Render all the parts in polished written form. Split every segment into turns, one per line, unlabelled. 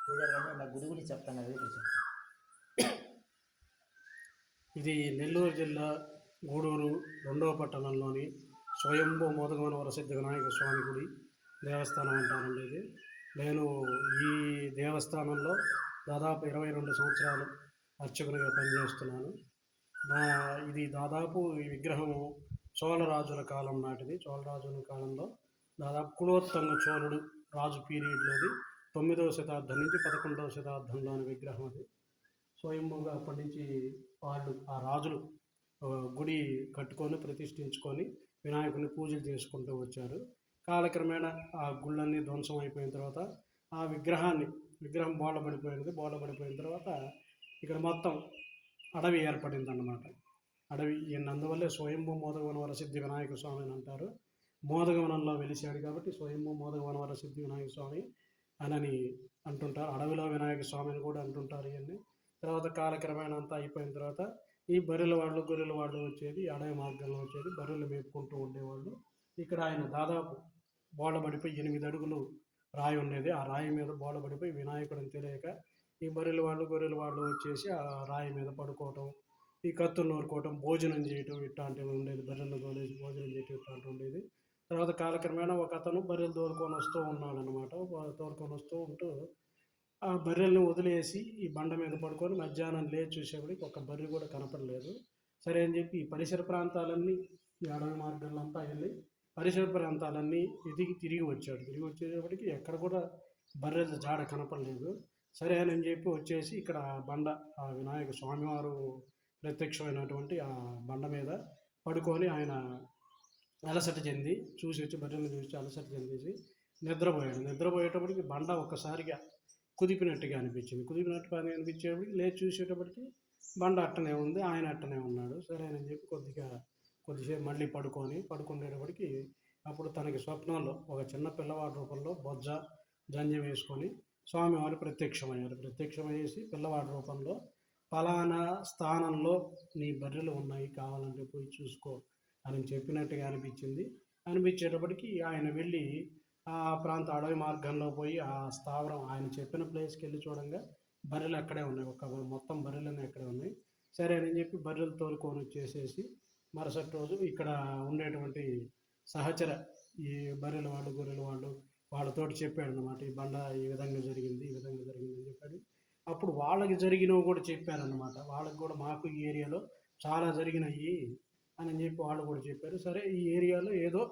గుడి గురించి చెప్తాను.
ఇది నెల్లూరు జిల్లా గూడూరు 2వ పట్టణంలోని స్వయంభూ మోదకవన వరసిద్ధి వినాయక స్వామి గుడి దేవస్థానం అంటారండి. ఇది నేను ఈ దేవస్థానంలో దాదాపు 22 సంవత్సరాలు అర్చకునిగా పనిచేస్తున్నాను. ఇది దాదాపు ఈ విగ్రహం చోళరాజుల కాలం నాటిది. చోళరాజుల కాలంలో దాదాపు కులోత్తంగ చోళుడు రాజు పీరియడ్లోది. 9వ శతాబ్దం నుంచి 11వ శతాబ్దంలోని విగ్రహం అది. స్వయంభూగా అప్పటి నుంచి వాళ్ళు ఆ రాజులు గుడి కట్టుకొని ప్రతిష్ఠించుకొని వినాయకుడిని పూజలు చేసుకుంటూ వచ్చారు. కాలక్రమేణా ఆ గుళ్ళన్నీ ధ్వంసం అయిపోయిన తర్వాత ఆ విగ్రహం బోళపడిపోయిన తర్వాత ఇక్కడ మొత్తం అడవి ఏర్పడింది అన్నమాట. అడవి అందువల్లే స్వయంభూ మోదకవన వరసిద్ధి వినాయక స్వామి అని అంటారు. మోదకవనంలో వెలిశాడు కాబట్టి స్వయంభూ మోదకవన వరసిద్ధి వినాయక స్వామి అని అంటుంటారు. అడవిలో వినాయక స్వామి అని కూడా అంటుంటారు. ఇవన్నీ తర్వాత కాలక్రమేణా అంతా అయిపోయిన తర్వాత ఈ బర్రెల వాళ్ళు గొర్రెల వాళ్ళు వచ్చేది, అడవి మార్గంలో వచ్చేది, బర్రెలు మేపుకుంటూ ఉండేవాళ్ళు. ఇక్కడ ఆయన దాదాపు బోళబడిపోయి 8 అడుగులు రాయి ఉండేది. ఆ రాయి మీద బోళబడిపోయి వినాయకుడిని తెలియక ఈ బర్రెల వాళ్ళు గొర్రెల వాళ్ళు వచ్చేసి ఆ రాయి మీద పడుకోవటం, ఈ కత్తులు నూరుకోవటం, భోజనం చేయటం ఇట్లాంటివి ఉండేది. బర్రెలను తోలేసి భోజనం చేయటం ఇట్లాంటివి ఉండేది. తర్వాత కాలక్రమేణా ఒక అతను బర్రెలు తోలుకొని వస్తూ ఉన్నాడు అనమాట. తోలుకొని వస్తూ ఉంటూ ఆ బర్రెలను వదిలేసి ఈ బండ మీద పడుకొని మధ్యాహ్నం లేచి చూసేప్పటికి ఒక బర్రె కూడా కనపడలేదు. సరే అని చెప్పి ఈ పరిసర ప్రాంతాలన్నీ ఈ అడవి మార్గంలో అంతా వెళ్ళి పరిసర ప్రాంతాలన్నీ తిరిగి వచ్చాడు. తిరిగి వచ్చేటప్పటికి ఎక్కడ కూడా బర్రెల జాడ కనపడలేదు. సరే అని చెప్పి వచ్చేసి ఇక్కడ బండ ఆ వినాయక స్వామివారు ప్రత్యక్షమైనటువంటి ఆ బండ మీద పడుకొని ఆయన అలసట చెంది వచ్చి బర్రెలను చూసి అలసట చెందేసి నిద్రపోయేటప్పటికి బండ ఒక్కసారిగా కుదిపినట్టుగా అనిపించేటప్పటికి లేచి చూసేటప్పటికి బండ అట్టనే ఉంది, ఆయన అట్టనే ఉన్నాడు. సరే అని చెప్పి కొద్దిసేపు మళ్ళీ పడుకునేటప్పటికి అప్పుడు తనకి స్వప్నంలో ఒక చిన్న పిల్లవాడి రూపంలో జంజం వేసుకొని స్వామివారు ప్రత్యక్షమయ్యేసి పిల్లవాడి రూపంలో ఫలానా స్థానంలో నీ బర్రెలు ఉన్నాయి, కావాలంటే పోయి చూసుకో అని చెప్పినట్టుగా అనిపించేటప్పటికి ఆయన వెళ్ళి ఆ ప్రాంత అడవి మార్గంలో పోయి ఆ స్థావరం ఆయన చెప్పిన ప్లేస్కి వెళ్ళి చూడంగా బర్రెలు అక్కడే ఉన్నాయి. మొత్తం బర్రెలన్నీ అక్కడే ఉన్నాయి. సరే అని చెప్పి బర్రెలు తోలుకొని వచ్చేసేసి మరుసటి రోజు ఇక్కడ ఉండేటువంటి సహచర ఈ బర్రెల వాళ్ళు గొర్రెల వాళ్ళు వాళ్ళతోటి చెప్పాడు అన్నమాట. ఈ బండ ఈ విధంగా జరిగింది అని చెప్పాడు. అప్పుడు వాళ్ళకి జరిగినవి కూడా చెప్పారన్నమాట. వాళ్ళకి కూడా మాకు ఈ ఏరియాలో చాలా జరిగినాయి అని చెప్పి వాళ్ళు కూడా చెప్పారు. సరే ఈ ఏరియాలో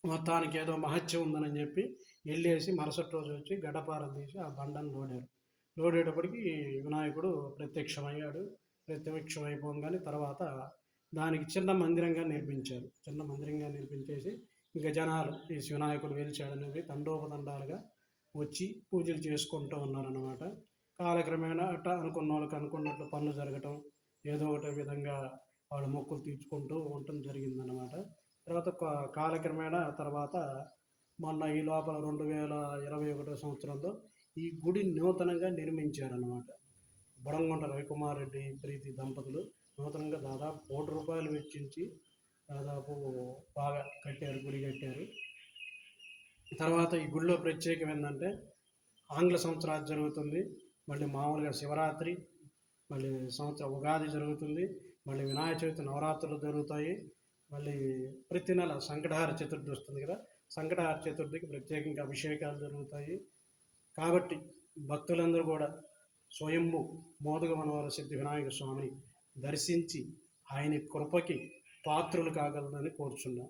మొత్తానికి ఏదో మహత్యం ఉందని చెప్పి వెళ్ళేసి మరుసటి రోజు వచ్చి గడ్డపారం తీసి ఆ బండను లోడేటప్పటికి వినాయకుడు ప్రత్యక్షమైపోగానే తర్వాత దానికి చిన్న మందిరంగా నిర్మించేసి ఇంకా జనాలు ఈ వినాయకుడు వెలిచాడనేది తండోపతండాలుగా వచ్చి పూజలు చేసుకుంటూ ఉన్నారన్నమాట. కాలక్రమేణా అనుకున్న వాళ్ళకి అనుకున్నట్లు పనులు జరగటం, ఏదో ఒకటి విధంగా వాళ్ళ మొక్కులు తీర్చుకుంటూ ఉండటం జరిగిందన్నమాట. తర్వాత కాలక్రమేణా తర్వాత మొన్న ఈ లోపల 2021 సంవత్సరంలో ఈ గుడి నూతనంగా నిర్మించారన్నమాట. బుడంగొండ రవికుమార్ రెడ్డి ప్రీతి దంపతులు నూతనంగా దాదాపు ₹1 వెచ్చించి దాదాపు బాగా గుడి కట్టారు. తర్వాత ఈ గుడిలో ప్రత్యేకం ఏంటంటే ఆంగ్ల సంవత్సరాలు జరుగుతుంది, మళ్ళీ మామూలుగా శివరాత్రి, మళ్ళీ ఉగాది జరుగుతుంది, మళ్ళీ వినాయక చవితి నవరాత్రులు జరుగుతాయి, మళ్ళీ ప్రతి నెల సంకటహార చతుర్థి వస్తుంది కదా, సంకటహార చతుర్థికి ప్రత్యేకంగా అభిషేకాలు జరుగుతాయి. కాబట్టి భక్తులందరూ కూడా స్వయంభూ మోదకవన వరసిద్ధి వినాయక స్వామిని దర్శించి ఆయన కృపకి పాత్రులు కాగలరని కోరుచున్నాం.